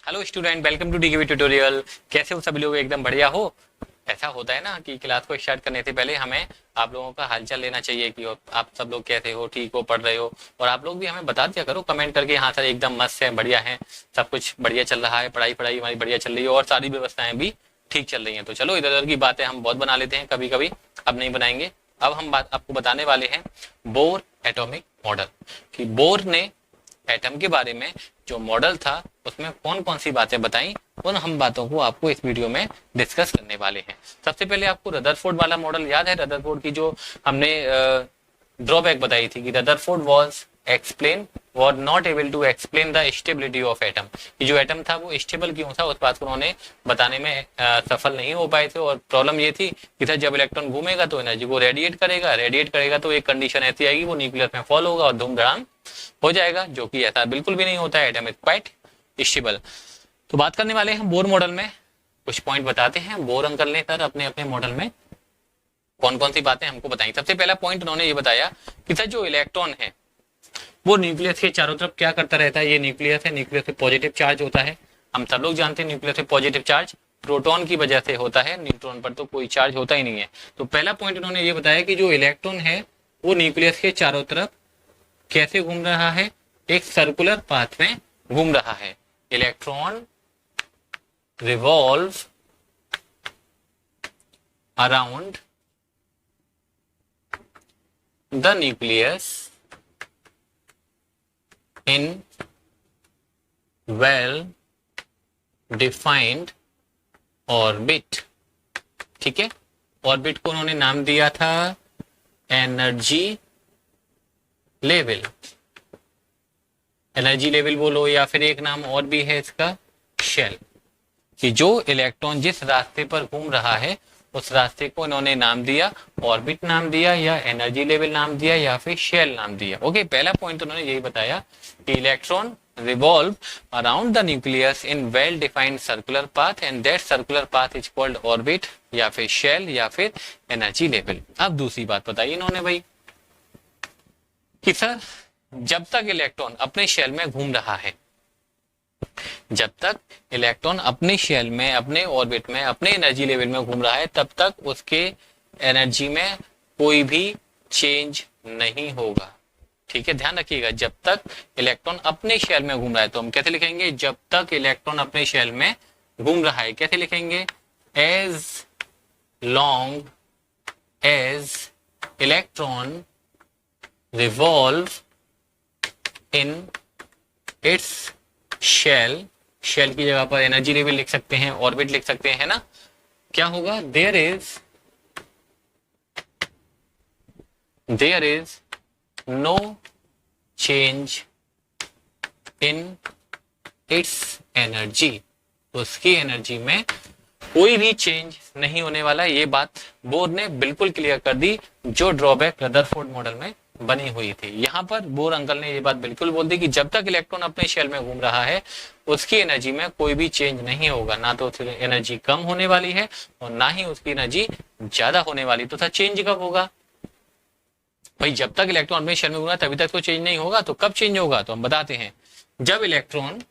Hello student, welcome to DKV tutorial. कैसे हो सभी लोग? एकदम बढ़िया हो। ऐसा होता है ना कि क्लास को स्टार्ट करने से पहले हमें आप लोगों का हालचाल लेना चाहिए कि आप सब लोग कैसे हो, ठीक हो, पढ़ रहे हो। और आप लोग भी हमें बता दिया करो कमेंट करके, हाँ सर एकदम मस्त है, बढ़िया है, सब कुछ बढ़िया चल रहा है, पढ़ाई पढ़ाई हमारी बढ़िया चल रही है और सारी व्यवस्थाएं भी ठीक चल रही हैं। तो चलो, इधर उधर की बातें हम बहुत बना लेते हैं कभी कभी, अब नहीं बनाएंगे। अब हम बात आपको बताने वाले हैं बोर एटॉमिक मॉडल, कि बोर ने एटम के बारे में जो मॉडल था उसमें कौन कौन सी बातें बताई, उन हम बातों को आपको इस वीडियो में डिस्कस करने वाले हैं। सबसे पहले आपको रदरफोर्ड वाला मॉडल याद है? रदरफोर्ड की जो हमने ड्रॉबैक बताई थी कि Rutherford was not able to explain the stability of atom, कि जो एटम था वो स्टेबल क्यों था, उस बात को उन्होंने बताने में सफल नहीं हो पाए थे। और प्रॉब्लम ये थी कि था जब इलेक्ट्रॉन घूमेगा तो एनर्जी को रेडिएट करेगा तो एक कंडीशन ऐसी आएगी, वो न्यूक्लियस में फॉल होगा और धूमधड़ाम हो जाएगा, जो कि ऐसा बिल्कुल भी नहीं होता है। Atom is quite stable. तो बात करने वाले हैं बोर मॉडल में, कुछ पॉइंट बताते हैं। बोर अंकल ने सर अपने अपने मॉडल में कौन कौन सी बातें हमको बताई। सबसे पहला पॉइंट उन्होंने ये बताया कि सर जो इलेक्ट्रॉन है वो न्यूक्लियस के चारों तरफ क्या करता रहता है। ये न्यूक्लियस है, न्यूक्लियस पे पॉजिटिव चार्ज होता है। हम सब लोग जानते हैं न्यूक्लियस पे पॉजिटिव चार्ज प्रोटॉन की वजह से होता है, न्यूट्रॉन पर तो कोई चार्ज होता ही नहीं है। तो पहला पॉइंट उन्होंने ये बताया कि जो इलेक्ट्रॉन है वो न्यूक्लियस के चारों तरफ कैसे घूम रहा है, एक सर्कुलर पाथ में घूम रहा है। Electron revolve around the nucleus in well defined orbit। ठीक है, ऑर्बिट को उन्होंने नाम दिया था एनर्जी लेवल। एनर्जी लेवल बोलो या फिर एक नाम और भी है इसका शेल, कि जो इलेक्ट्रॉन जिस रास्ते पर घूम रहा है उस रास्ते को इन्होंने नाम दिया, ऑर्बिट नाम दिया या एनर्जी लेवल नाम दिया या फिर शेल नाम दिया। ओके, पहला पॉइंट उन्होंने यही बताया कि electron revolve around the nucleus in well defined circular path and that circular path is called orbit या फिर शेल या फिर एनर्जी लेवल। अब दूसरी बात बताई इन्होंने भाई कि सर जब तक इलेक्ट्रॉन अपने शेल में घूम रहा है, जब तक इलेक्ट्रॉन अपने शेल में, अपने ऑर्बिट में, अपने एनर्जी लेवल में घूम रहा है, तब तक उसके एनर्जी में कोई भी चेंज नहीं होगा। ठीक है, ध्यान रखिएगा, जब तक इलेक्ट्रॉन अपने शेल में घूम रहा है। तो हम कैसे लिखेंगे? जब तक इलेक्ट्रॉन अपने शेल में घूम रहा है कैसे लिखेंगे? As long as electron revolve in its shell, shell की जगह पर एनर्जी लेवल लिख सकते हैं, ऑर्बिट लिख सकते हैं ना। क्या होगा? There is no change in its energy, उसकी एनर्जी में कोई भी चेंज नहीं होने वाला। ये बात बोर ने बिल्कुल क्लियर कर दी, जो ड्रॉबैक रदरफोर्ड मॉडल में बनी हुई थी। यहां पर बोर अंकल ने ये बात बिल्कुल बोल दी कि जब तक इलेक्ट्रॉन अपने शेल में घूम रहा है उसकी एनर्जी में कोई भी चेंज नहीं होगा, ना तो उसकी एनर्जी कम होने वाली है और ना ही उसकी एनर्जी ज्यादा होने वाली। तो था चेंज कब होगा भाई? जब तक इलेक्ट्रॉन अपने शेल में घूम रहा है तभी तक तो चेंज नहीं होगा। तो कब चेंज होगा? तो हम बताते हैं, जब इलेक्ट्रॉन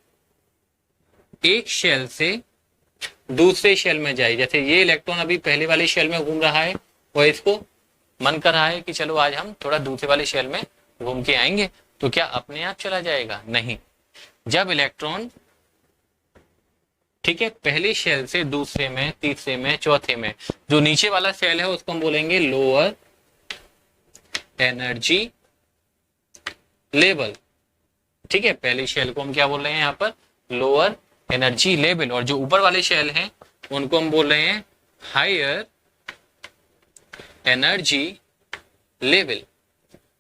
एक शेल से दूसरे शेल में जाए। जैसे ये इलेक्ट्रॉन अभी पहले वाले शेल में घूम रहा है और इसको मन कर रहा है कि चलो आज हम थोड़ा दूसरे वाले शेल में घूम के आएंगे, तो क्या अपने आप चला जाएगा? नहीं। जब इलेक्ट्रॉन, ठीक है, पहले शेल से दूसरे में, तीसरे में, चौथे में, जो नीचे वाला शेल है उसको हम बोलेंगे लोअर एनर्जी लेवल। ठीक है, पहले शेल को हम क्या बोल रहे हैं यहाँ पर? Lower energy level. और जो ऊपर वाले शेल हैं उनको हम बोल रहे हैं हायर एनर्जी लेवल।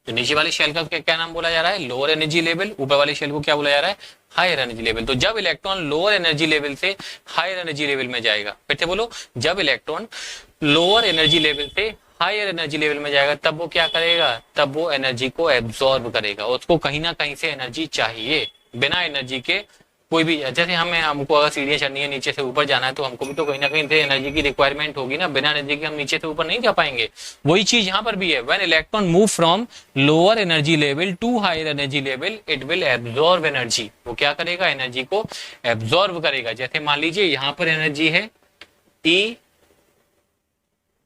तो नीचे वाले शेल का क्या नाम बोला जा रहा है? Lower energy level. ऊपर वाले शेल को क्या बोला जा रहा है? Higher energy level. तो जब इलेक्ट्रॉन लोअर एनर्जी लेवल से हायर एनर्जी लेवल में जाएगा, फिर से बोलो, जब इलेक्ट्रॉन लोअर एनर्जी लेवल से हायर एनर्जी लेवल में जाएगा तब वो क्या करेगा? तब वो एनर्जी को एब्जॉर्ब करेगा। उसको कहीं ना कहीं से एनर्जी चाहिए, बिना एनर्जी के कोई भी, जैसे हमको अगर सीढ़ियां चढ़नी है, नीचे से ऊपर जाना है, तो हमको भी तो कहीं ना कहीं से एनर्जी की रिक्वायरमेंट होगी ना, बिना एनर्जी के हम नीचे से ऊपर नहीं जा पाएंगे। वही चीज यहाँ पर भी है, when electron move from lower energy level to higher energy level it will absorb energy. वो क्या करेगा, एनर्जी को एब्जॉर्ब करेगा। जैसे मान लीजिए यहाँ पर एनर्जी है E,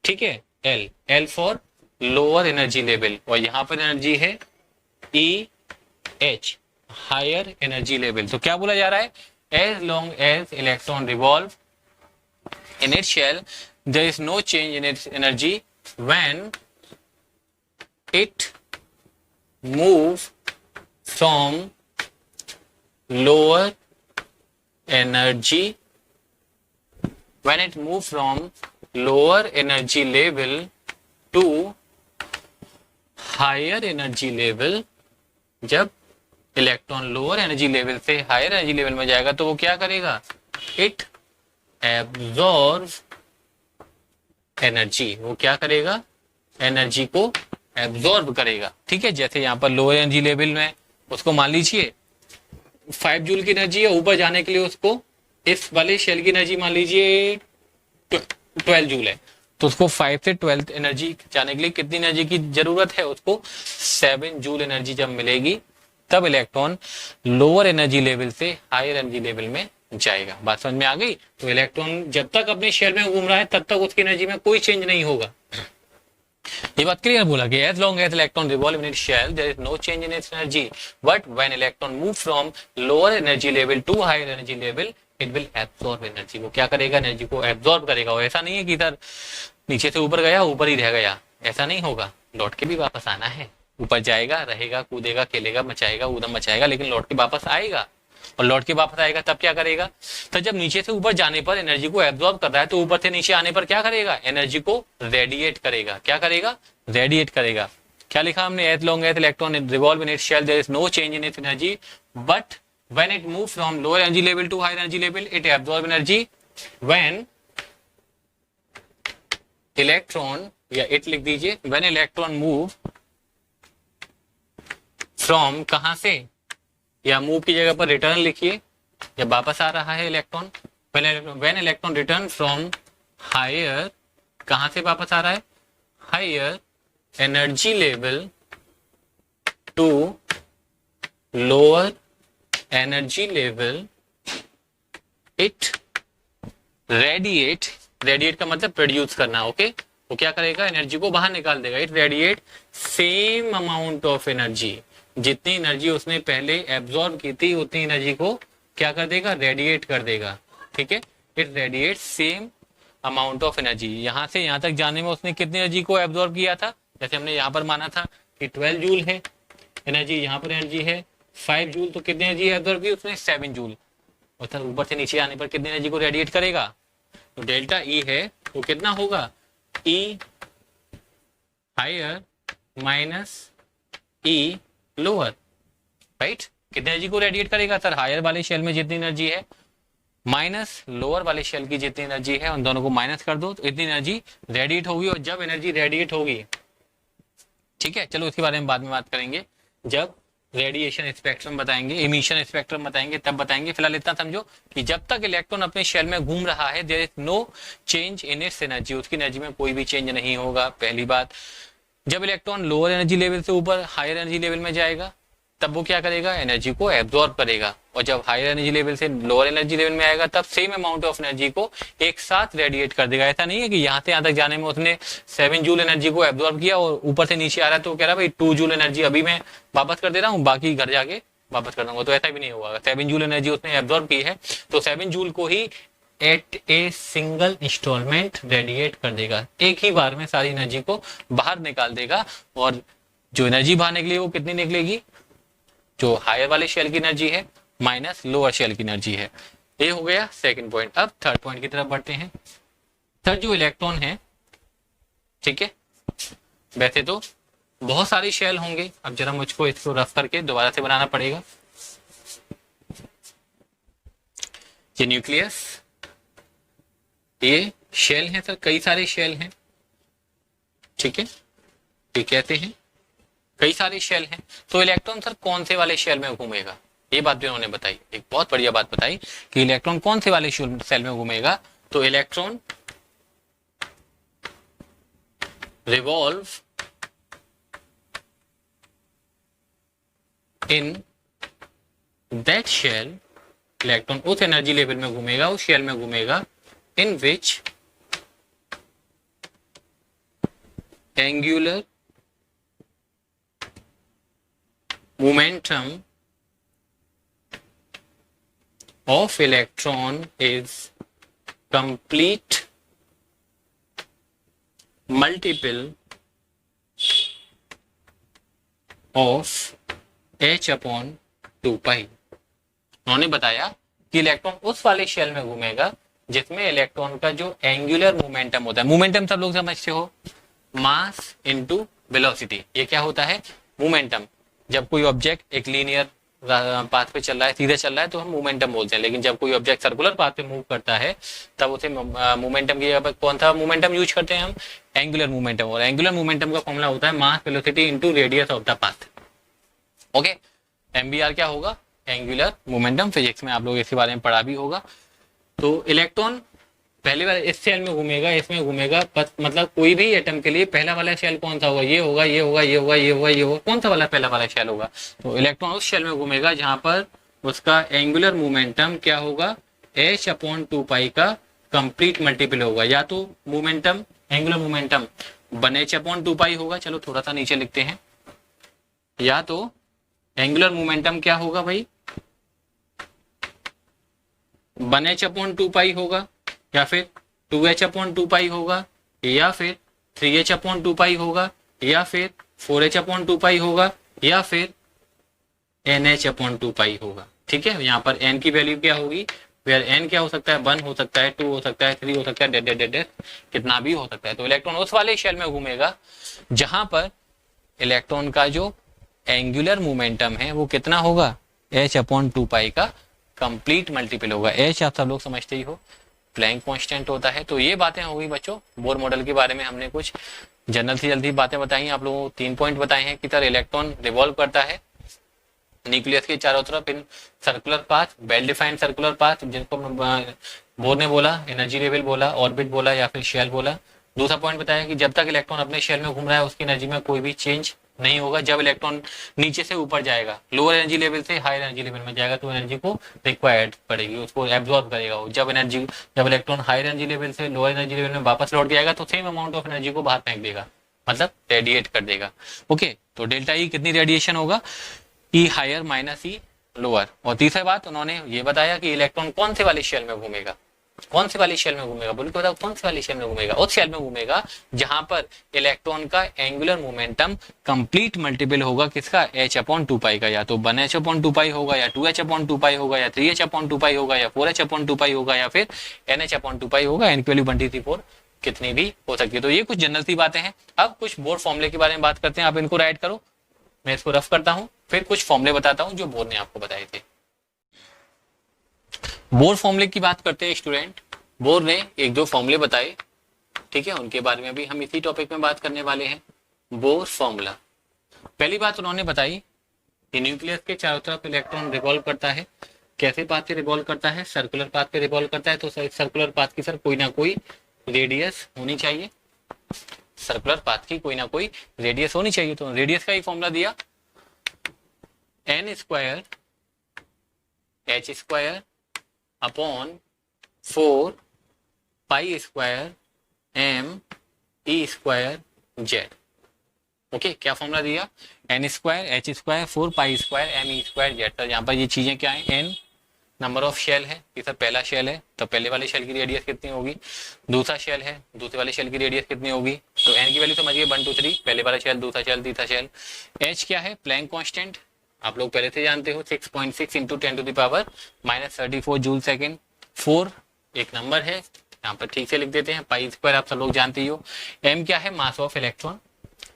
ठीक है, L for lower energy level, और यहाँ पर एनर्जी है EH हायर एनर्जी लेवल। तो क्या बोला जा रहा है, as long as electron revolve in its shell there is no change in its energy when it move from lower energy when it moves from lower energy level to higher energy level, जब electron lower energy level से higher energy level में जाएगा तो वो क्या करेगा, it absorb energy. वो क्या करेगा, एनर्जी को एब्जॉर्ब करेगा। ठीक है, जैसे यहाँ पर लोअर एनर्जी लेवल में उसको मान लीजिए 5 जूल की एनर्जी है, ऊपर जाने के लिए उसको इस वाले शेल की एनर्जी मान लीजिए 12 जूल है, तो उसको 5 से 12 एनर्जी जाने के लिए कितनी एनर्जी की जरूरत है, उसको 7 जूल एनर्जी जब मिलेगी तब इलेक्ट्रॉन लोअर एनर्जी लेवल से हायर एनर्जी लेवल में जाएगा। बात समझ में आ गई। तो इलेक्ट्रॉन जब तक अपने शेल में घूम रहा है तब तक उसकी एनर्जी में कोई चेंज नहीं होगा। ये बात क्लियर बोला कि as long as electron revolve in its shell there is no change in its energy, but when electron move from lower energy level to higher energy level it will absorb energy. वो क्या करेगा, energy को absorb करेगा। और ऐसा नहीं है कि इधर नीचे से ऊपर गया ऊपर ही रह गया, ऐसा नहीं होगा, लौट के भी वापस आना है। ऊपर जाएगा, रहेगा, कूदेगा, खेलेगा, मचाएगा, ऊधम मचाएगा, लेकिन लौट के वापस आएगा। और लौट के वापस आएगा तब क्या करेगा, तो जब नीचे से ऊपर जाने पर एनर्जी को एब्जॉर्ब कर रहा है तो ऊपर से नीचे आने पर क्या करेगा, एनर्जी को रेडिएट करेगा। क्या करेगा, रेडिएट करेगा। क्या लिखा हमने, as long as electron revolve in its shell there is no change in its energy, but when it move from lower energy level to higher energy level it absorb energy when electron, या it लिख दीजिए, when electron move from, कहां से, या move की जगह पर return लिखिए, जब वापस आ रहा है electron, when electron return from higher, कहां से वापस आ रहा है, higher energy level to lower energy level it radiate, radiate का मतलब प्रोड्यूस करना, ओके। वो क्या करेगा, एनर्जी को बाहर निकाल देगा। It radiate same amount of energy, जितनी एनर्जी उसने पहले एब्जॉर्ब की थी उतनी एनर्जी को क्या कर देगा, रेडिएट कर देगा। ठीक है, it radiate same amount of energy. यहाँ से यहाँ तक जाने में उसने कितनी एनर्जी को एब्जॉर्ब किया था, जैसे हमने यहाँ पर माना था कि 12 जूल है एनर्जी, यहाँ पर एनर्जी है 5 जूल, तो कितनी एनर्जी एब्जॉर्ब की उसने, 7 जूल। और ऊपर से नीचे आने पर कितनी एनर्जी को रेडिएट करेगा, तो डेल्टा ई है वो कितना होगा, ई हायर माइनस ई लोअर, राइट। कितनी एनर्जी को रेडिएट करेगा सर, हायर वाले शेल में जितनी एनर्जी है माइनस लोअर वाले शेल की जितनी एनर्जी है, उन दोनों को माइनस कर दो तो इतनी एनर्जी रेडिएट होगी। और जब एनर्जी रेडिएट होगी, ठीक है, चलो इसके बारे में बाद में बात करेंगे, जब रेडिएशन स्पेक्ट्रम बताएंगे, इमिशन स्पेक्ट्रम बताएंगे, तब बताएंगे। फिलहाल इतना समझो कि जब तक इलेक्ट्रॉन अपने शेल में घूम रहा है there is no change in its energy, उसकी एनर्जी में कोई भी चेंज नहीं होगा। पहली बात, जब इलेक्ट्रॉन लोअर एनर्जी लेवल से ऊपर हायर एनर्जी लेवल में जाएगा तब वो क्या करेगा, एनर्जी को एब्जॉर्ब करेगा। और जब हायर एनर्जी लेवल से लोअर एनर्जी लेवल में आएगा तब सेम अमाउंट ऑफ एनर्जी को एक साथ रेडिएट कर देगा। ऐसा नहीं है कि यहाँ से यहाँ तक जाने में उसने 7 जूल एनर्जी को एब्जॉर्ब किया और ऊपर से नीचे आ रहा है तो कह रहा है भाई 2 जूल एनर्जी अभी मैं वापस कर दे रहा हूँ, बाकी घर जाके वापस कर दूंगा, तो ऐसा भी नहीं होगा। 7 जूल एनर्जी उसने एब्जॉर्ब की है तो 7 जूल को ही at a single instalment radiate कर देगा, एक ही बार में सारी एनर्जी को बाहर निकाल देगा। और जो एनर्जी बाहर निकलेगी वो कितनी निकलेगी, जो हायर वाले शेल की एनर्जी है माइनस लोअर शेल की एनर्जी है। ये हो गया सेकंड पॉइंट। अब थर्ड पॉइंट की तरफ बढ़ते हैं। थर्ड जो इलेक्ट्रॉन है, ठीक है, वैसे तो बहुत सारे शेल होंगे, अब जरा मुझको इसको रफ करके दोबारा से बनाना पड़ेगा। ये न्यूक्लियस, ये शेल है सर, कई सारे शेल हैं, ठीक है, ये कहते हैं कई सारे शेल हैं। तो इलेक्ट्रॉन सर कौन से वाले शेल में घूमेगा, ये बात भी उन्होंने बताई, एक बहुत बढ़िया बात बताई कि इलेक्ट्रॉन कौन से वाले सेल में घूमेगा, तो electron revolve in that shell, electron उस एनर्जी लेवल में घूमेगा, उस शेल में घूमेगा, in which angular momentum of electron is complete multiple of h upon 2 pi। उन्होंने बताया कि इलेक्ट्रॉन उस वाले शेल में घूमेगा जिसमें इलेक्ट्रॉन का जो एंगुलर मोमेंटम होता है, मोमेंटम सब लोग समझते हो, मास इनटू वेलोसिटी, ये क्या होता है मोमेंटम। जब कोई ऑब्जेक्ट एक लीनियर पाथ पे चल रहा है, सीधे चल रहा है, तो हम मोमेंटम बोलते हैं, लेकिन जब कोई ऑब्जेक्ट सर्कुलर पाथ पे मूव करता है तब उसे मोमेंटम की जगह कौन सा मोमेंटम यूज करते हैं हम, एंगुलर मोमेंटम। और एंगुलर मोमेंटम का फॉर्मूला होता है mass velocity into radius of the path. Okay, MBR क्या होगा, एंगुलर मोमेंटम। फिजिक्स में आप लोग इसके बारे में पढ़ा भी होगा। तो इलेक्ट्रॉन पहली बार इस शेल में घूमेगा, इसमें घूमेगा, मतलब कोई भी एटम के लिए पहला वाला शेल कौन सा होगा, ये होगा, ये होगा, ये होगा, ये होगा, ये होगा, कौन सा वाला पहला वाला शेल होगा, तो इलेक्ट्रॉन उस शेल में घूमेगा जहां पर उसका एंगुलर मोमेंटम क्या होगा, h अपॉन 2 पाई का कंप्लीट मल्टीपल होगा। या तो momentum, angular momentum 1h upon 2 पाई होगा, चलो थोड़ा सा नीचे लिखते हैं, या तो एंगुलर मोमेंटम क्या होगा भाई 1h अपॉन 2 पाई होगा, या फिर 2h अपॉन 2 पाई होगा, या फिर 3h अपॉन 2 पाई होगा, या फिर 4h अपॉन 2 पाई होगा, या फिर NH अपॉन 2 पाई होगा। ठीक है, यहाँ पर n की वैल्यू क्या होगी, वेयर n क्या हो सकता है, 1 हो सकता है, 2 हो सकता है, 3 हो सकता है, डेड कितना भी हो सकता है। तो इलेक्ट्रॉन उस वाले शेल में घूमेगा जहां पर इलेक्ट्रॉन का जो एंगुलर मोमेंटम है वो कितना होगा, h अपॉन 2 पाई का कंप्लीट मल्टीपल होगा। h आप सब लोग समझते ही हो, प्लैंक कांस्टेंट होता है। तो ये बातें हो गई बच्चों, बोर मॉडल के बारे में हमने कुछ जनरल से जल्दी बातें बताई, आप लोगों को 3 पॉइंट बताए हैं कि तरह इलेक्ट्रॉन रिवॉल्व करता है न्यूक्लियस के चारों तरफ in circular path, well defined circular path, जिनको बोर ने बोला एनर्जी लेवल बोला, ऑर्बिट बोला, या फिर शेल बोला। दूसरा पॉइंट बताया कि जब तक इलेक्ट्रॉन अपने शेल में घूम रहा है उसकी एनर्जी में कोई भी चेंज नहीं होगा। जब इलेक्ट्रॉन नीचे से ऊपर जाएगा, लोअर एनर्जी लेवल से हायर एनर्जी लेवल में जाएगा, तो एनर्जी को रिक्वायर्ड पड़ेगी, उसको एब्जॉर्ब करेगा वो। जब इलेक्ट्रॉन हायर एनर्जी लेवल से लोअर एनर्जी लेवल में वापस लौट के आएगा तो सेम अमाउंट ऑफ एनर्जी को बाहर फेंक देगा, मतलब रेडिएट कर देगा। ओके, तो डेल्टा ई कितनी रेडिएशन होगा, ई हायर माइनस ई लोअर। और तीसरी बात उन्होंने ये बताया कि इलेक्ट्रॉन कौन से वाले शेल में घूमेगा, कौन से वाली शेल में घूमेगा, बोलो तो बताओ कौन से वाली शेल में घूमेगा, उस शेल में घूमेगा जहां पर इलेक्ट्रॉन का एंगुलर मोमेंटम कंप्लीट मल्टीपल होगा किसका, h अपॉन 2 पाई का। या तो 1h अपॉन 2 पाई होगा, या 2h अपॉन 2 पाई होगा, या 3h अपॉन 2 पाई होगा, या 4h अपॉन 2 पाई होगा, या फिर NH अपॉन 2 पाई होगा। n की वैल्यू 1 3 4 कितनी भी हो सकती है। तो ये कुछ जनरल सी बातें हैं। अब कुछ बोर्ड फॉर्मूले के बारे में बात करते हैं, आप इनको राइट करो, मैं इसको रफ करता हूँ, फिर कुछ फॉर्मूले बताता हूँ जो बोर्ड ने आपको बताए थे। बोर फॉर्मूले की बात करते हैं स्टूडेंट। बोर ने एक दो फॉर्मूले बताए, ठीक है, उनके बारे में भी हम इसी टॉपिक में बात करने वाले हैं। बोर फॉर्मूला, पहली बात उन्होंने बताई कि न्यूक्लियस के चारों तरफ इलेक्ट्रॉन रिवॉल्व करता है। कैसे पाथ पे रिवॉल्व करता है, सर्कुलर पाथ पे रिवॉल्व करता है। तो सर्कुलर पाथ की सर कोई ना कोई रेडियस होनी चाहिए, सर्कुलर पाथ की कोई ना कोई रेडियस होनी चाहिए। तो रेडियस का ही फॉर्मूला दिया, n square h square upon 4 पाई square m e square z। Okay, क्या फॉर्मूला दिया, n स्क्वायर h स्क्वायर 4 पाई square m e square z। तो यहाँ पर ये चीजें क्या है, n नंबर ऑफ शेल है, ये सर पहला शेल है तो पहले वाले शेल की रेडियस कितनी होगी, दूसरा शेल है दूसरे वाले शेल की रेडियस कितनी होगी। तो n की वैल्यू समझिए 1 2 3, पहले वाला शेल, दूसरा शेल, तीसरा शेल। h क्या है, प्लैंक कांस्टेंट, आप लोग पहले से जानते हो 6.6 इंटू 10⁻⁻34 जूल सेकेंड। 4 एक नंबर है, यहाँ पर ठीक से लिख देते हैं। पाई स्क्वायर आप सब लोग जानते ही हो। m क्या है, mass of electron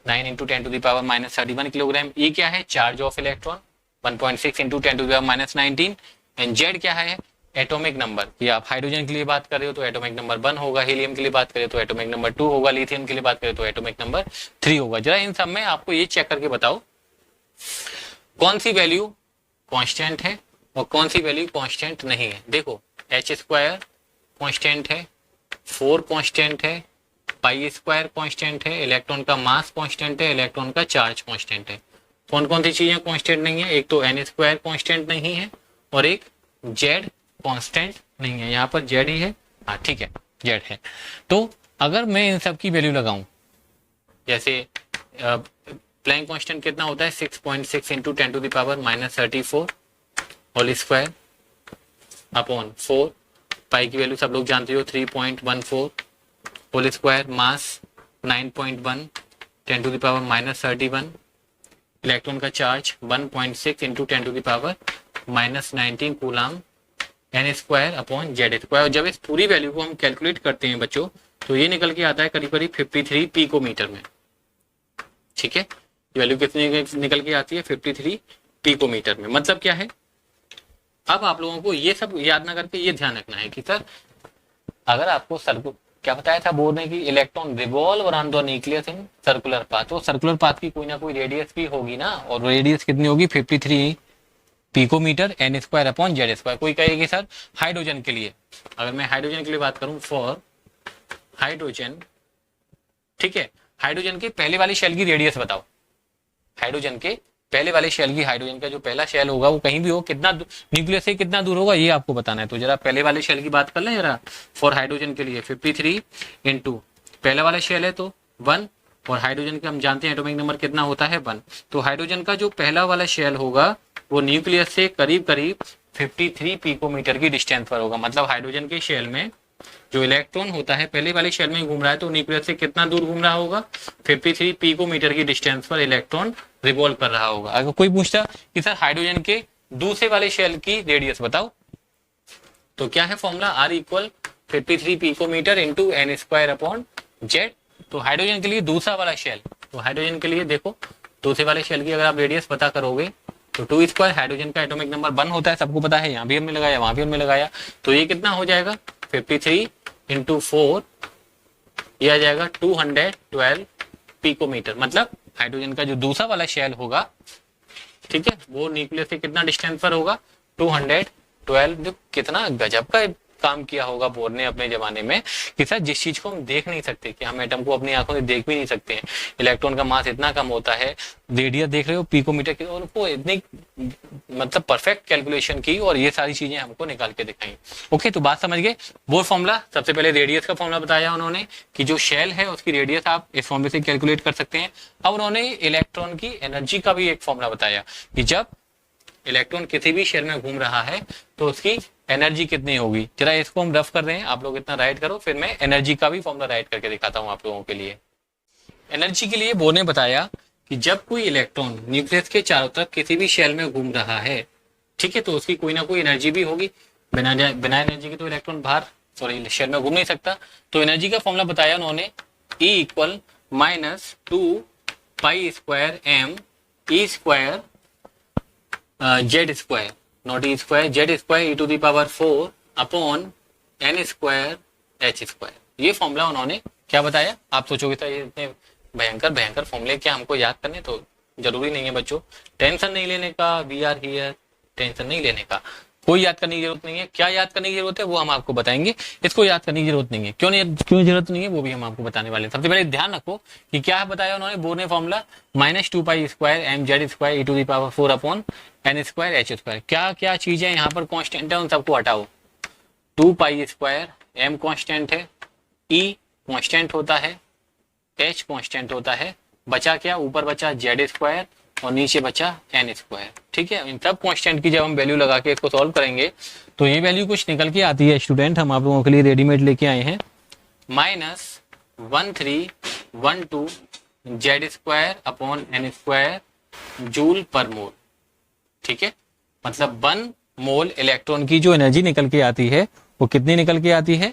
9 into 10⁻⁻31 kilogram. e क्या है, charge of electron 1.6 into 10⁻⁻19। And z क्या है, एटॉमिक नंबर। ये आप हाइड्रोजन के लिए बात कर रहे हो तो एटॉमिक नंबर 1 होगा, हीलियम के लिए बात करें तो एटॉमिक नंबर 2 होगा, लिथियम के लिए बात करें तो एटॉमिक नंबर 3 होगा। जरा इन सब में आपको ये चेक करके बताओ कौन सी वैल्यू कांस्टेंट है और कौन सी वैल्यू कांस्टेंट नहीं है। देखो एच स्क्वायर कांस्टेंट है, 4 कांस्टेंट है, पाई स्क्वायर कांस्टेंट है, इलेक्ट्रॉन का मास कांस्टेंट है, इलेक्ट्रॉन का चार्ज कांस्टेंट है। कौन कौन सी चीजें कांस्टेंट नहीं है? एक तो एन स्क्वायर कांस्टेंट नहीं है और एक जेड कांस्टेंट नहीं है। यहाँ पर जेड ही है, हाँ ठीक है जेड है। तो अगर मैं इन सब की वैल्यू लगाऊं, जैसे प्लैंक कांस्टेंट कितना होता है 6.6 into 10 to the power -34 whole square upon 4, pi की वैल्यू सब लोग जानते हो 3.14 whole square, mass 9.1 10 to the power -31, electron का charge 1.6 into 10 to the power -19 coulomb, N square upon Z square. जब इस पूरी वैल्यू को हम कैलकुलेट करते हैं बच्चों तो ये निकल के आता है करीब करीब 53 पिकोमीटर में। ठीक है, ये वैल्यू कितनी निकल के आती है 53 पिकोमीटर में। मतलब क्या है, अब आप लोगों को ये सब याद ना करके ये ध्यान रखना है कि सर अगर आपको क्या बताया था बोर्ड ने कि electron revolve around the nucleus in circular path, तो सर्कुलर पाथ की कोई ना कोई रेडियस भी होगी ना, और रेडियस कितनी होगी 53 picometre, n square upon Z square. कोई कहेगी सर हाइड्रोजन के लिए, अगर मैं हाइड्रोजन के लिए बात करूं फॉर हाइड्रोजन, ठीक है, हाइड्रोजन के पहले वाली शेल की रेडियस बताओ। हाइड्रोजन के पहले वाले शेल की, हाइड्रोजन का जो पहला शेल होगा वो कहीं भी हो, कितना न्यूक्लियस से कितना दूर होगा ये आपको बताना है। तो जरा पहले वाले शेल की बात कर लें जरा, फॉर हाइड्रोजन के लिए 53 इंटू पहला वाला शेल है तो 1, और हाइड्रोजन का हम जानते हैं एटॉमिक नंबर कितना होता है 1। तो हाइड्रोजन का जो पहला वाला शेल होगा वो न्यूक्लियस से करीब करीब 53 पिकोमीटर की डिस्टेंस पर होगा। मतलब हाइड्रोजन के शेल में जो इलेक्ट्रॉन होता है पहले वाले शेल में घूम रहा है तो न्यूक्लियस से कितना दूर घूम रहा होगा 53 पिकोमीटर की डिस्टेंस पर इलेक्ट्रॉन रिवॉल्व कर रहा होगा। अगर कोई पूछता कि सर हाइड्रोजन के दूसरे वाले शेल की रेडियस बताओ, तो क्या है formula, R equal 53 picometre into n square upon z. तो हाइड्रोजन के लिए दूसरा वाला शेल, तो हाइड्रोजन के लिए देखो दूसरे वाले शेल की अगर आप रेडियस पता करोगे तो 2 स्क्वायर, हाइड्रोजन का एटॉमिक नंबर 1 होता है सबको पता है, यहाँ भी हमने लगाया वहां भी हमने लगाया, तो ये कितना हो जाएगा 53 इंटू 4, ये आ जाएगा 212 पिकोमीटर। मतलब हाइड्रोजन का जो दूसरा वाला शेल होगा, ठीक है, वो न्यूक्लियस से कितना डिस्टेंस पर होगा 212। जो कितना गजब का काम किया होगा बोर्ड ने अपने जमाने में कि सर जिस चीज को हम देख नहीं सकते, कि हम एटम को अपनी आंखों से देख भी नहीं सकते हैं, इलेक्ट्रॉन का मास इतना कम होता है, रेडियस देख रहे हो पिकोमीटर की, और उनको इतनी मतलब परफेक्ट कैलकुलेशन की और ये सारी चीजें हमको निकाल के दिखाई। ओके, तो बात समझ गए। वो फॉर्मूला सबसे पहले रेडियस का फॉर्मूला बताया उन्होंने कि जो शेल है उसकी रेडियस आप इस फॉर्मूले से कैलकुलेट कर सकते हैं। अब उन्होंने इलेक्ट्रॉन की एनर्जी का भी एक फॉर्मूला बताया कि जब इलेक्ट्रॉन किसी भी शेल में घूम रहा है तो उसकी एनर्जी कितनी होगी। जरा इसको हम रफ कर रहे हैं, आप लोग इतना राइट करो, फिर मैं एनर्जी का भी फॉर्मूला राइट करके दिखाता हूं आप लोगों के लिए। एनर्जी के लिए बोर्ड ने बताया कि जब कोई इलेक्ट्रॉन न्यूक्लियस के चारों तरफ किसी भी शेल में घूम रहा है, ठीक है, तो उसकी कोई ना कोई एनर्जी भी होगी। बिना एनर्जी के तो इलेक्ट्रॉन बाहर शेल में घूम नहीं सकता। तो एनर्जी का फॉर्मूला बताया उन्होंने, E equal -2 pi square m E square z square, not e square, z square e to the power 4 upon N square h square. ये फॉर्मूला उन्होंने क्या बताया। आप सोचोगे था ये इतने भयंकर भयंकर फॉर्मूले क्या हमको याद करने, तो जरूरी नहीं है बच्चों, टेंशन नहीं लेने का, वी आर हियर, टेंशन नहीं लेने का, कोई याद करने की जरूरत नहीं है। क्या याद करने की जरूरत है वो हम आपको बताएंगे, इसको याद करने की जरूरत नहीं है। क्यों जरूरत नहीं है वो भी हम आपको बताने वाले हैं। सबसे पहले ध्यान रखो कि क्या बताया उन्होंने बोर्ड ने formula, -2 pi square m z square e to the power 4 upon N square h square. क्या क्या चीजें यहाँ पर कॉन्स्टेंट है उन सबको हटाओ। 2 पाई स्क्वायर एम कॉन्स्टेंट है, ई कॉन्स्टेंट होता है, एच कॉन्स्टेंट होता है, बचा क्या, ऊपर बचा जेड स्क्वायर और नीचे बचा एन स्क्वायर। ठीक है, इन सब कांस्टेंट की जब हम वैल्यू लगा के इसको सॉल्व करेंगे तो ये वैल्यू कुछ निकल के आती है स्टूडेंट, हम आप लोगों के लिए रेडीमेड लेके आए हैं, -1312 Z square upon N square joule per mole. ठीक है, मतलब 1 मोल इलेक्ट्रॉन की जो एनर्जी निकल के आती है वो कितनी निकल के आती है,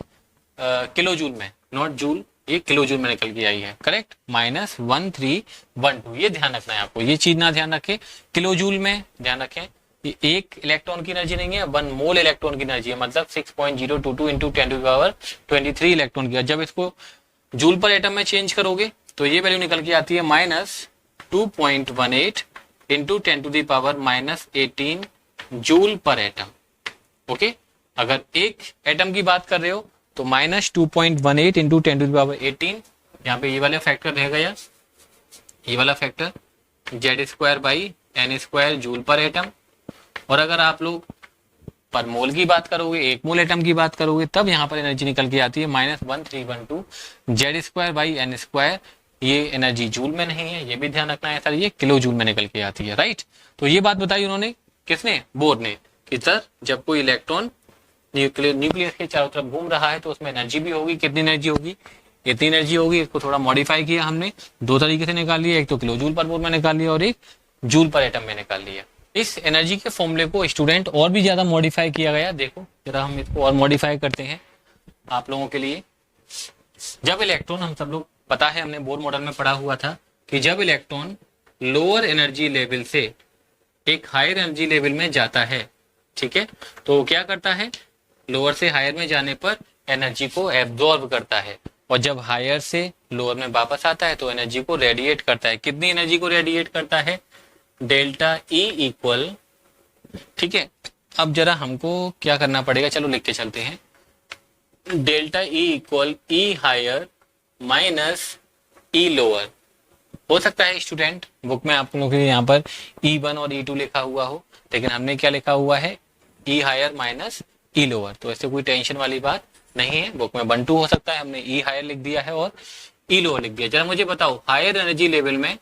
किलो जूल में, नॉट जूल, ये किलो जूल में निकल के आई है। करेक्ट, -1312, ये ध्यान रखना है आपको, ये चीज ना ध्यान रखें, किलो जूल में ध्यान रखें। ये एक इलेक्ट्रॉन की एनर्जी नहीं है, 1 मोल इलेक्ट्रॉन की एनर्जी है, मतलब 6.022 into 10 to the power 23 electron की। जब इसको जूल पर एटम में चेंज करोगे तो ये वैल्यू निकल के आती है -2.18 into 10 to the power -18 joule पर एटम। ओके, अगर एक एटम की बात कर रहे हो तो -2.18 इंटू 10⁻18, यहाँ पे ये वाला फैक्टर रह गया, ये वाला फैक्टर Z²/n² जूल पर एटम। और अगर आप लोग पर मोल की बात करोगे, एक मोल एटम की बात करोगे, तब यहाँ पर एनर्जी निकल के आती है -1312 Z²/n²। ये एनर्जी जूल में नहीं है, ये भी ध्यान रखना है सर, ये किलो जूल में निकल के आती है, राइट। तो ये बात बताई उन्होंने, किसने, बोर ने, कि सर जब कोई इलेक्ट्रॉन न्यूक्लियस के चारों तरफ घूम रहा है तो उसमें एनर्जी भी होगी, कितनी एनर्जी होगी, इतनी एनर्जी होगी। इसको थोड़ा मॉडिफाई किया हमने, दो तरीके से निकाल लिया, एक तो किलो जूल पर मोल में निकाल लिया और एक जूल पर एटम में निकाल लिया। इस एनर्जी के फॉर्मूले को स्टूडेंट और भी ज्यादा मॉडिफाई किया गया, देखो जरा हम इसको और मॉडिफाई करते हैं आप लोगों के लिए। जब इलेक्ट्रॉन, हम सब लोग पता है, हमने बोर मॉडल में पढ़ा हुआ था कि जब इलेक्ट्रॉन लोअर एनर्जी लेवल से एक हायर एनर्जी लेवल में जाता है, ठीक है, तो क्या करता है, लोअर से हायर में जाने पर एनर्जी को एब्जॉर्ब करता है, और जब हायर से लोअर में वापस आता है तो एनर्जी को रेडिएट करता है। कितनी एनर्जी को रेडिएट करता है, डेल्टा ई इक्वल, ठीक है। अब जरा हमको क्या करना पड़ेगा, चलो लिख के चलते हैं, डेल्टा ई इक्वल ई हायर माइनस ई लोअर। हो सकता है स्टूडेंट बुक में आप लोगों के यहाँ पर E1 और E2 लिखा हुआ हो, लेकिन हमने क्या लिखा हुआ है, ई हायर माइनस ई लोअर। तो ऐसे कोई टेंशन वाली बात नहीं है, बुक में 1 2 हो सकता है, हमने ई हायर लिख दिया है और ई लोअर लिख दिया। जरा मुझे बताओ, हायर एनर्जी लेवल में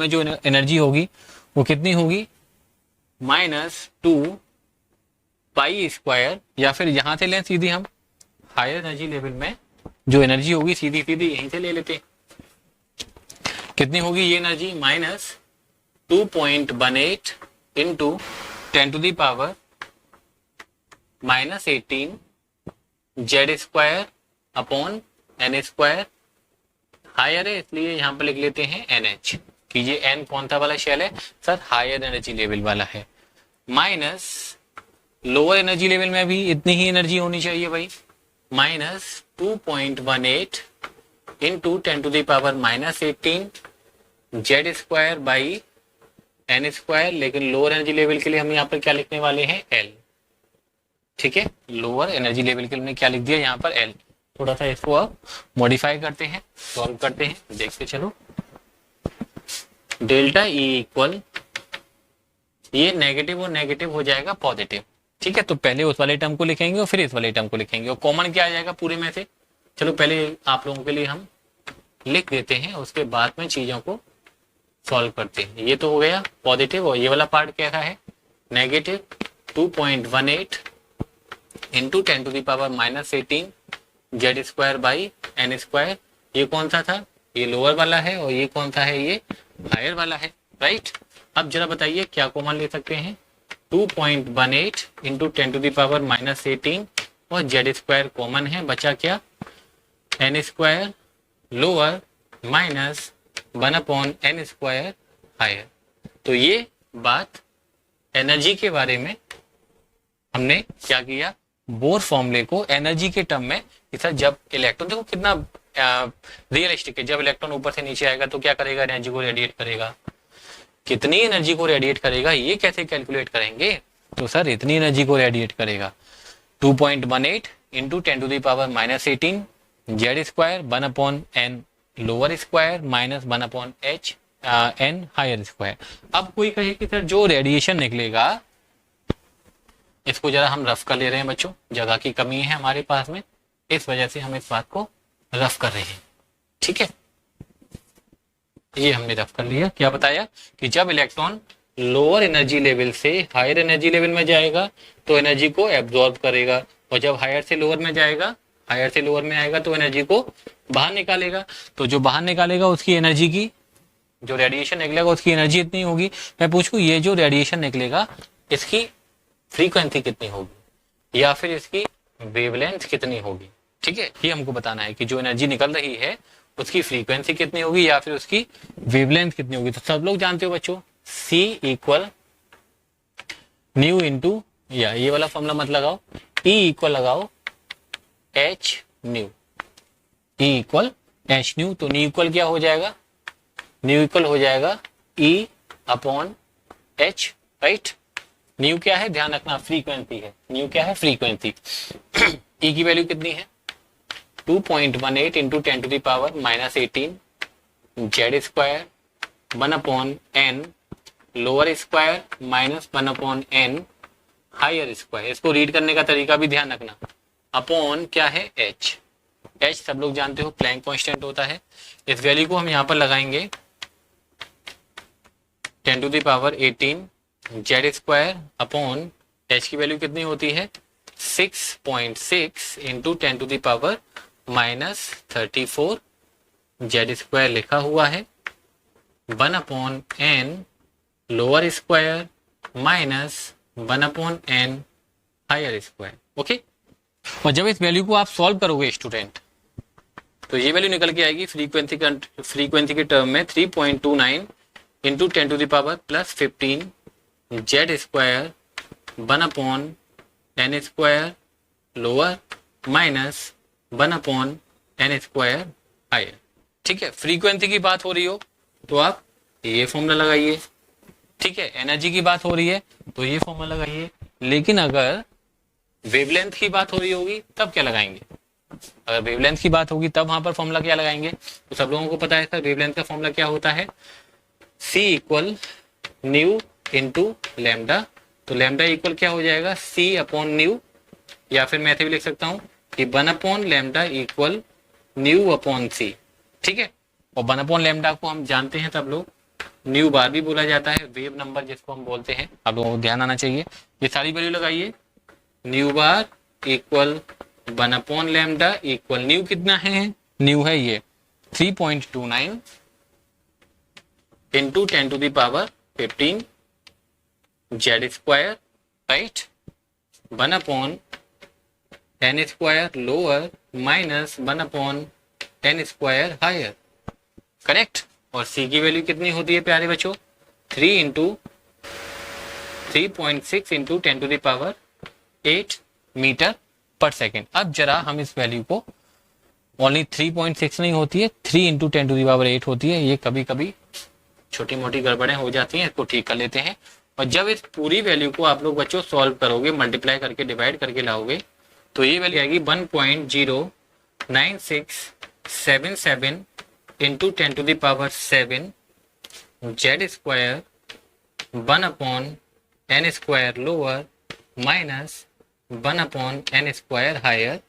जो एनर्जी होगी वो कितनी होगी, -2 पाई स्क्वायर, या फिर यहां से लें सीधी, हम हायर एनर्जी लेवल में जो एनर्जी होगी सीधी सीधी यहीं से ले लेते हैं। कितनी होगी ये एनर्जी, -2.18 इंटू 10⁻⁻18 Z²/n²। हायर है इसलिए यहाँ पर लिख लेते हैं NH, कि ये N कौन सा वाला शेल है सर, हायर एनर्जी लेवल वाला है, माइनस लोअर एनर्जी लेवल में भी इतनी ही एनर्जी होनी चाहिए भाई, -2.18 इंटू 10⁻⁻18 Z²/n²। लेकिन लोअर एनर्जी लेवल के लिए हम यहाँ पर क्या लिखने वाले हैं, L, ठीक है। लोअर एनर्जी लेवल के लिए हमने क्या लिख दिया यहाँ पर, L। थोड़ा सा इसको अब मॉडिफाई करते हैं, सॉल्व करते हैं, देखते चलो। डेल्टा E इक्वल, ये नेगेटिव और नेगेटिव हो जाएगा पॉजिटिव, ठीक है। तो पहले उस वाले टर्म को लिखेंगे और फिर इस वाले टर्म को लिखेंगे, और कॉमन क्या आ जाएगा पूरे में से, चलो पहले आप लोगों के लिए हम लिख देते हैं, उसके बाद में चीजों को सॉल्व करते हैं। ये तो हो गया पॉजिटिव, और ये वाला पार्ट कैसा है, नेगेटिव 2.18 इंटू 10⁻⁻18 Z²/n²। ये कौन सा था, ये लोअर वाला है, और ये कौन सा है, ये हायर वाला है, राइट। अब जरा बताइए क्या कॉमन ले सकते हैं, 2.18 इंटू 10⁻⁻18 और Z² कॉमन है, बचा क्या, n² lower minus 1/n² higher. तो ये बात एनर्जी के बारे में हमने क्या किया, बोर फॉर्मूले को एनर्जी के टर्म में, सर जब इलेक्ट्रॉन, देखो कितना रियलिस्टिक है, जब इलेक्ट्रॉन ऊपर से नीचे आएगा तो क्या करेगा, एनर्जी को रेडिएट करेगा, कितनी एनर्जी को रेडिएट करेगा, ये कैसे कैलकुलेट करेंगे, तो सर इतनी एनर्जी को रेडिएट करेगा, 2.18 into 10⁻⁻18 Z² 1/n lower square minus 1/n higher square. अब कोई कहे कि सर जो रेडिएशन निकलेगा, इसको जरा हम रफ कर ले रहे हैं बच्चों, जगह की कमी है हमारे पास में, इस वजह से हम इस बात को रफ कर रहे हैं, ठीक है। ये हमने रफ कर लिया, क्या बताया कि जब इलेक्ट्रॉन लोअर एनर्जी लेवल से हायर एनर्जी लेवल में जाएगा तो एनर्जी को एब्जॉर्ब करेगा, और जब हायर से लोअर में जाएगा, हायर से लोअर में आएगा तो एनर्जी को बाहर निकालेगा। तो जो बाहर निकालेगा उसकी एनर्जी की, जो रेडिएशन निकलेगा उसकी एनर्जी इतनी होगी। मैं पूछूं ये जो रेडिएशन निकलेगा इसकी फ्रीक्वेंसी कितनी होगी, या फिर इसकी वेवलेंथ कितनी होगी, ठीक है। ये हमको बताना है कि जो एनर्जी निकल रही है उसकी फ्रीक्वेंसी कितनी होगी या फिर उसकी वेवलेंथ कितनी होगी। तो सब लोग जानते हो बच्चों, C इक्वल न्यू इंटू, या ये वाला फॉर्मूला मत लगाओ, E इक्वल लगाओ H new, E equal H new. तो न्यू इक्वल क्या हो जाएगा, न्यू इक्वल हो जाएगा E/H, राइट। न्यू क्या है, ध्यान रखना, फ्रीक्वेंसी है। न्यू क्या है, फ्रीक्वेंसी। ई की वैल्यू कितनी है, 2.18 into 10 to the power -18 z square 1/n lower square -1/n higher square. इसको रीड करने का तरीका भी ध्यान रखना, अपॉन क्या है, h। h सब लोग जानते हो प्लैंक कांस्टेंट होता है। इस वैल्यू को हम यहाँ पर लगाएंगे 10 to the power 18 z square upon h की वैल्यू कितनी होती है, 6.6 into 10 to the power -34 z square लिखा हुआ है 1/n lower square -1/n higher square. Okay, और जब इस वैल्यू को आप सॉल्व करोगे स्टूडेंट, तो ये वैल्यू निकल के आएगी फ्रीक्वेंसी के टर्म में 3.29 into 10 to the power +15 z square 1/n square lower -1/n square higher. ठीक है, फ्रीक्वेंसी की बात हो रही हो तो आप ये फॉर्मूला लगाइए। ठीक है, एनर्जी की बात हो रही है तो ये फॉर्मूला लगाइए। लेकिन अगर वेवलेंथ की बात हो रही होगी तब क्या लगाएंगे, अगर वेवलेंथ की बात होगी तब वहां पर फॉर्मूला क्या लगाएंगे। तो सब लोगों को पता है सर वेवलेंथ का फॉर्मूला क्या होता है, C equal new into lambda. तो लैम्डा इक्वल क्या हो जाएगा, C अपॉन न्यू, या फिर मैं ऐसे भी लिख सकता हूँ कि 1/λ इक्वल न्यू अपॉन C। ठीक है, और 1/λ को हम जानते हैं सब लोग, न्यू बार भी बोला जाता है, वेव नंबर जिसको हम बोलते हैं। आप लोगों को ध्यान आना चाहिए, ये सारी वैल्यू लगाइए। Nu bar equal 1/λ equal nu कितना है, न्यू है ये 3.29 into 10 to the power 15 z square right 1/n square lower -1/n square higher. Correct, और C की वैल्यू कितनी होती है प्यारे बच्चों, 3.6 into 10 to the power 8 metre पर सेकेंड। अब जरा हम इस वैल्यू को, ओनली 3.6 नहीं होती है, 3 इंटू 10 टू द पावर 8 होती है। ये कभी कभी छोटी मोटी गड़बड़ें हो जाती हैं, इसको ठीक कर लेते हैं। और जब इस पूरी वैल्यू को आप लोग बच्चों सॉल्व करोगे, मल्टीप्लाई करके डिवाइड करके लाओगे, तो ये वैल्यू आएगी 1.09677 into 10 to the power 7 z square 1/n square lower -1/n square higher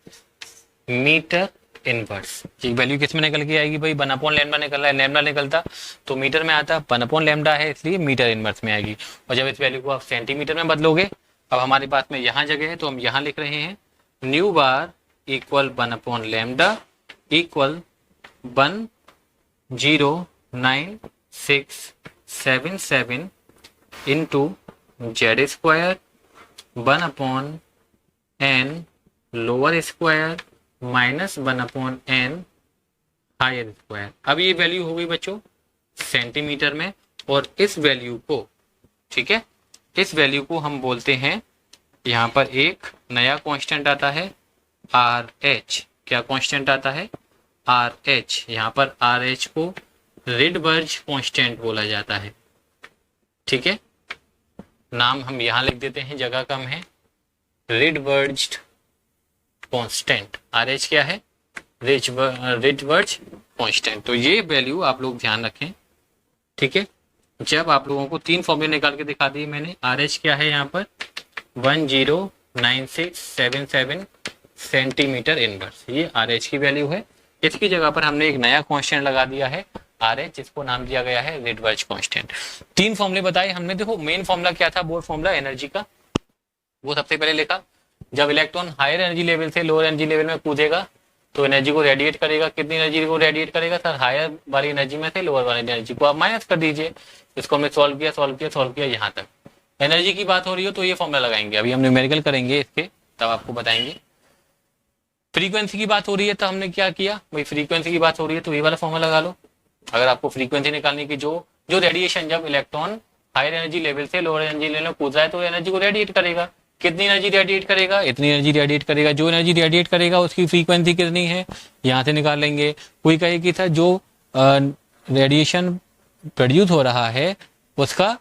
metre inverse. ये वैल्यू किस में निकल के आएगी भाई, 1/λ निकल रहा है, लैम्डा निकलता तो मीटर में आता, 1/λ है इसलिए मीटर इनवर्स में आएगी। और जब इस वैल्यू को आप सेंटीमीटर में बदलोगे, अब हमारे पास में यहाँ जगह है तो हम यहाँ लिख रहे हैं nu bar equal 1/λ equal 109,677 into Z square 1/n lower square -1/n higher square. अब ये वैल्यू हो गई बच्चों सेंटीमीटर में, और इस वैल्यू को, ठीक है, इस वैल्यू को हम बोलते हैं, यहाँ पर एक नया कांस्टेंट आता है RH। क्या कांस्टेंट आता है, RH। यहाँ पर RH को रिडबर्ग कांस्टेंट बोला जाता है। ठीक है, नाम हम यहाँ लिख देते हैं, जगह कम है, रिडबर्ग कांस्टेंट। RH क्या है, रिडबर्ग कांस्टेंट। तो ये वैल्यू आप लोग ध्यान रखें। ठीक है, जब आप लोगों को 3 फॉर्मूले निकाल के दिखा दिए मैंने। RH क्या है यहाँ पर 109,677 सेंटीमीटर इनवर्स, ये RH की वैल्यू है। इसकी जगह पर हमने एक नया कांस्टेंट लगा दिया है RH, जिसको नाम दिया गया है रिडबर्ग कांस्टेंट। 3 फॉर्मूले बताए हमने। देखो मेन फॉर्मूला क्या था, बोर्ड फॉर्मूला एनर्जी का, वो सबसे पहले लिखा। जब इलेक्ट्रॉन हायर एनर्जी लेवल से लोअर एनर्जी लेवल में कूदेगा तो एनर्जी को रेडिएट करेगा। कितनी एनर्जी को रेडिएट करेगा सर, हायर वाली एनर्जी में से लोअर वाली एनर्जी को आप माइनस कर दीजिए। इसको हमने सॉल्व किया यहाँ तक। एनर्जी की बात हो रही हो तो ये फॉर्मूला लगाएंगे। अभी हम न्यूमेरिकल करेंगे इसके, तब आपको बताएंगे। फ्रीक्वेंसी की बात हो रही है तो हमने क्या किया भाई, फ्रीक्वेंसी की बात हो रही है तो ये वाला फॉर्मूला लगा लो। अगर आपको फ्रीक्वेंसी निकालनी की, जो रेडिएशन, जब इलेक्ट्रॉन हायर एनर्जी लेवल से लोअर एनर्जी लेवल में कूद रहा है तो एनर्जी को रेडिएट करेगा। कितनी एनर्जी रेडिएट करेगा, इतनी एनर्जी रेडिएट करेगा। जो एनर्जी रेडिएट करेगा उसकी फ्रीक्वेंसी कितनी है, यहाँ से निकाल लेंगे। कोई कहे कि था जो रेडिएशन प्रोड्यूस हो रहा है उसका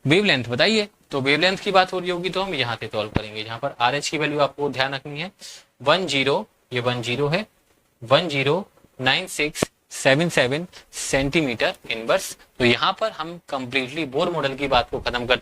वेवलेंथ बताइए, तो वेवलेंथ की बात हो रही होगी तो हम यहाँ से सॉल्व करेंगे। यहाँ पर आर एच की वैल्यू आपको ध्यान रखनी है 10, ये 10 है 109677 सेंटीमीटर इनवर्स। तो यहाँ पर हम कंप्लीटली बोर मॉडल की बात को खत्म करते हैं।